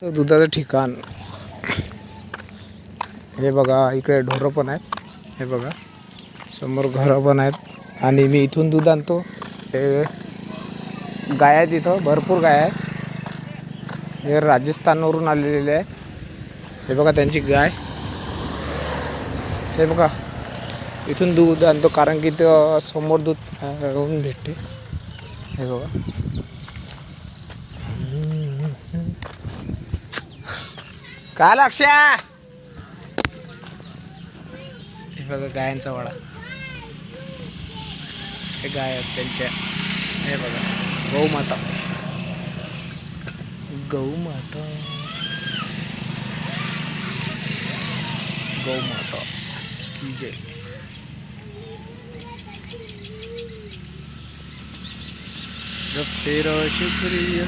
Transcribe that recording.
तर दुधाचं ठिकाण हे बघा, इकडे ढोरं पण आहेत. हे बघा समोर घरं पण आहेत आणि मी इथून दूध आणतो. हे गाय आहेत, इथं भरपूर गाय आहेत. हे राजस्थानवरून आलेले आहेत. हे बघा त्यांची गाय. हे बघा इथून दूध आणतो कारण की इथं समोर दूध होऊन भेटते. हे बघा काय लक्ष्या. हे बघा गायांचा वाडा. हे गाय आहेत त्यांच्या. हे बघा गौमाता. गौमाता गौमाता की जय. जब तेरा शुक्रिया